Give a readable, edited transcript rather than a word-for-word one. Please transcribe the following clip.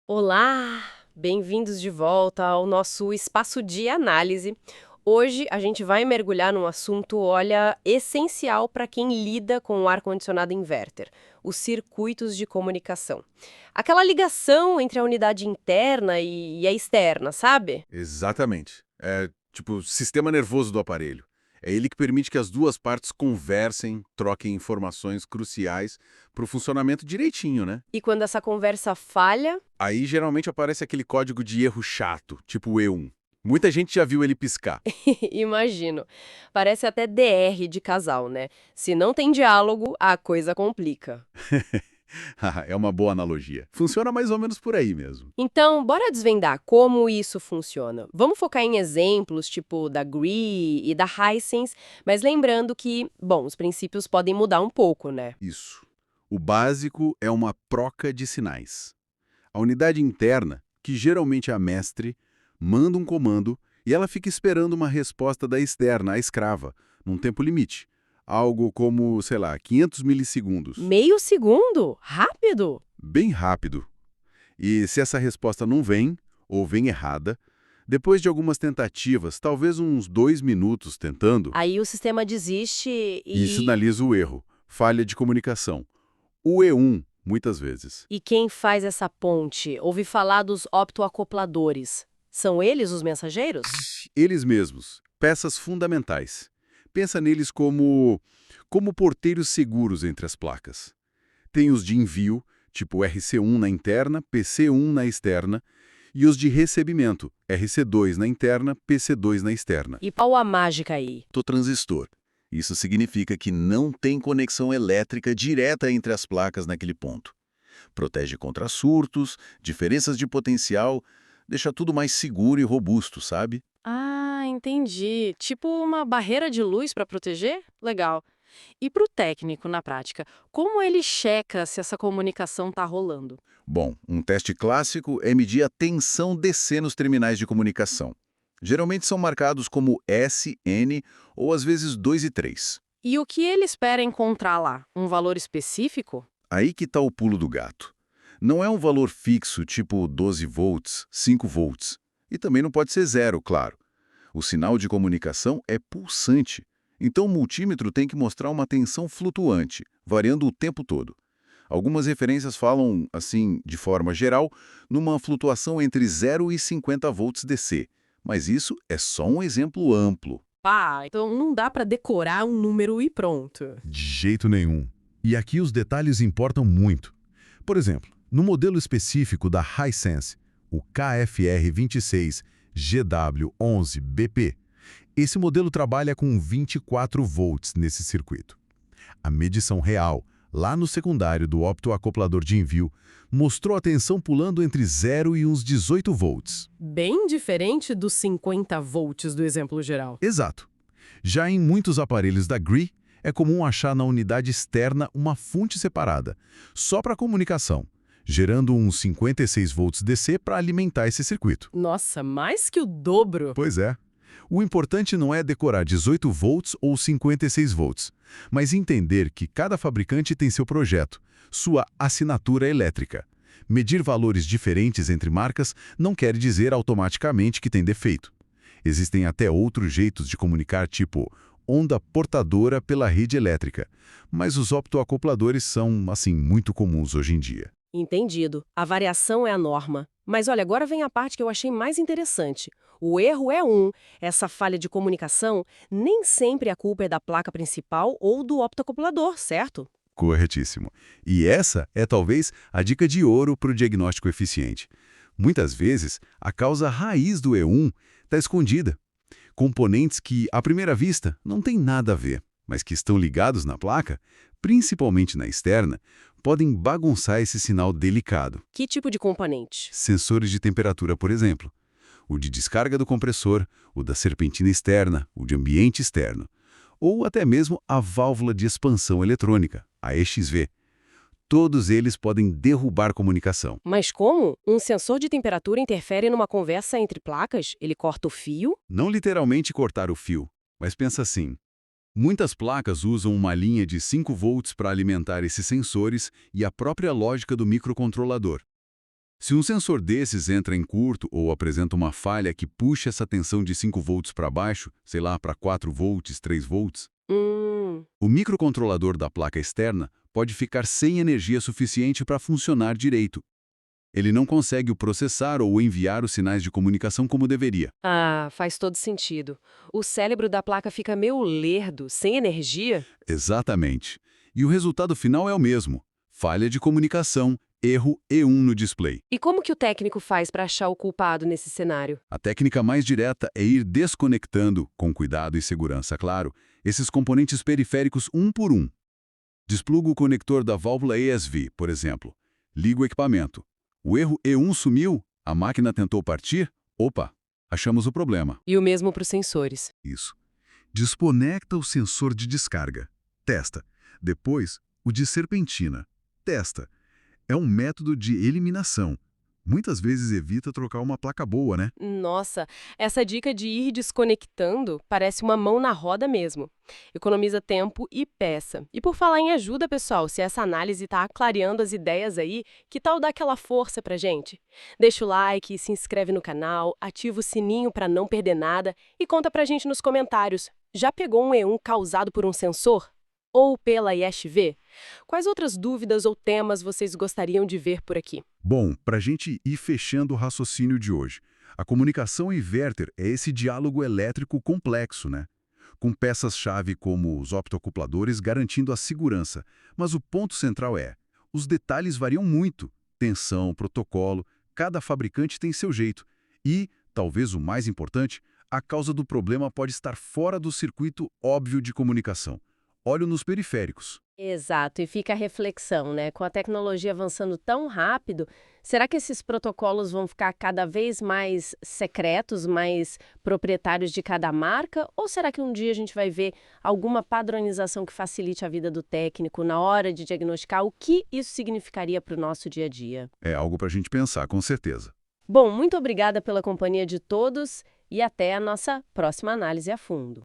Olá, bem-vindos de volta ao nosso espaço de análise. Hoje a gente vai mergulhar num assunto, olha, essencial para quem lida com o ar-condicionado inverter, os circuitos de comunicação. Aquela ligação entre a unidade interna e a externa, sabe? Exatamente. É tipo o sistema nervoso do aparelho. É ele que permite que as duas partes conversem, troquem informações cruciais para o funcionamento direitinho, né? E quando essa conversa falha, Aí geralmente aparece aquele código de erro chato, tipo o E1. Muita gente já viu ele piscar. imagino, parece até DR de casal, né? Se não tem diálogo, a coisa complica. É uma boa analogia. Funciona mais ou menos por aí mesmo. Então, bora desvendar como isso funciona. Vamos focar em exemplos tipo da Gree e da Hisense, mas lembrando que, bom, os princípios podem mudar um pouco, né? Isso. O básico é uma troca de sinais. A unidade interna, que geralmente é a mestre, manda um comando e ela fica esperando uma resposta da externa, a escrava, num tempo limite. Algo como, sei lá, 500 milissegundos. Meio segundo? Rápido? Bem rápido. E se essa resposta não vem, ou vem errada, depois de algumas tentativas, talvez uns 2 minutos tentando, Aí o sistema desiste e sinaliza o erro, falha de comunicação. O E1, muitas vezes. e quem faz essa ponte? Ouvi falar dos optoacopladores. São eles os mensageiros? Eles mesmos, peças fundamentais. Pensa neles como porteiros seguros entre as placas. Tem os de envio, tipo RC1 na interna, PC1 na externa, e os de recebimento, RC2 na interna, PC2 na externa. E qual a mágica aí? Do transistor. Isso significa que não tem conexão elétrica direta entre as placas naquele ponto. Protege contra surtos, diferenças de potencial, deixa tudo mais seguro e robusto, sabe? Ah, entendi. Tipo uma barreira de luz para proteger? Legal. E para o técnico, na prática, como ele checa se essa comunicação está rolando? Bom, um teste clássico é medir a tensão DC nos terminais de comunicação. Geralmente são marcados como S, N ou às vezes 2 e 3. E o que ele espera encontrar lá? Um valor específico? Aí que está o pulo do gato. Não é um valor fixo, tipo 12 volts, 5 volts. E também não pode ser zero, claro. O sinal de comunicação é pulsante. Então o multímetro tem que mostrar uma tensão flutuante, variando o tempo todo. Algumas referências falam, assim, de forma geral, numa flutuação entre 0 e 50 volts DC. Mas isso é só um exemplo amplo. Pá, então não dá para decorar um número e pronto. De jeito nenhum. E aqui os detalhes importam muito. Por exemplo, no modelo específico da Hisense, o KFR26GW11BP, esse modelo trabalha com 24 volts nesse circuito. A medição real, lá no secundário do optoacoplador de envio, mostrou a tensão pulando entre 0 e uns 18 volts. Bem diferente dos 50 volts do exemplo geral. Exato. Já em muitos aparelhos da Gree, é comum achar na unidade externa uma fonte separada, só para comunicação, gerando uns 56 volts DC para alimentar esse circuito. Nossa, mais que o dobro. Pois é. O importante não é decorar 18 volts ou 56 volts, mas entender que cada fabricante tem seu projeto, sua assinatura elétrica. Medir valores diferentes entre marcas não quer dizer automaticamente que tem defeito. Existem até outros jeitos de comunicar, tipo onda portadora pela rede elétrica, mas os optoacopladores são, assim, muito comuns hoje em dia. Entendido. A variação é a norma. Mas olha, agora vem a parte que eu achei mais interessante. O erro é essa falha de comunicação, nem sempre a culpa é da placa principal ou do optoacoplador, certo? Corretíssimo. E essa é talvez a dica de ouro para o diagnóstico eficiente. Muitas vezes, a causa raiz do E1 está escondida. Componentes que, à primeira vista, não têm nada a ver, mas que estão ligados na placa, principalmente na externa, podem bagunçar esse sinal delicado. Que tipo de componente? Sensores de temperatura, por exemplo. O de descarga do compressor, o da serpentina externa, o de ambiente externo. Ou até mesmo a válvula de expansão eletrônica, a EXV. Todos eles podem derrubar comunicação. Mas como? Um sensor de temperatura interfere numa conversa entre placas? Ele corta o fio? Não literalmente cortar o fio, mas pensa assim. Muitas placas usam uma linha de 5 volts para alimentar esses sensores e a própria lógica do microcontrolador. Se um sensor desses entra em curto ou apresenta uma falha que puxa essa tensão de 5 volts para baixo, sei lá, para 4 volts, 3 volts, o microcontrolador da placa externa pode ficar sem energia suficiente para funcionar direito. Ele não consegue o processar ou enviar os sinais de comunicação como deveria. Ah, faz todo sentido. O cérebro da placa fica meio lerdo, sem energia? Exatamente. E o resultado final é o mesmo: falha de comunicação, erro E1 no display. E como que o técnico faz para achar o culpado nesse cenário? A técnica mais direta é ir desconectando, com cuidado e segurança, claro, esses componentes periféricos um por um. Despluga o conector da válvula ESV, por exemplo. Liga o equipamento. O erro E1 sumiu? A máquina tentou partir? Opa, achamos o problema. E o mesmo para os sensores. Isso. Desconecta o sensor de descarga. Testa. Depois, o de serpentina. Testa. É um método de eliminação. Muitas vezes evita trocar uma placa boa, né? Nossa, essa dica de ir desconectando parece uma mão na roda mesmo. Economiza tempo e peça. E por falar em ajuda, pessoal, se essa análise está clareando as ideias aí, que tal dar aquela força pra gente? Deixa o like, se inscreve no canal, ativa o sininho para não perder nada e conta pra gente nos comentários. Já pegou um E1 causado por um sensor? Ou pela ISV? Quais outras dúvidas ou temas vocês gostariam de ver por aqui? Bom, para a gente ir fechando o raciocínio de hoje, a comunicação inverter é esse diálogo elétrico complexo, né? Com peças-chave como os optoacopladores garantindo a segurança. Mas o ponto central é, os detalhes variam muito. Tensão, protocolo, cada fabricante tem seu jeito. E, talvez o mais importante, a causa do problema pode estar fora do circuito óbvio de comunicação. Olho nos periféricos. Exato, e fica a reflexão, né? Com a tecnologia avançando tão rápido, será que esses protocolos vão ficar cada vez mais secretos, mais proprietários de cada marca? Ou será que um dia a gente vai ver alguma padronização que facilite a vida do técnico na hora de diagnosticar o que isso significaria para o nosso dia a dia? É algo para a gente pensar, com certeza. Bom, muito obrigada pela companhia de todos e até a nossa próxima análise a fundo.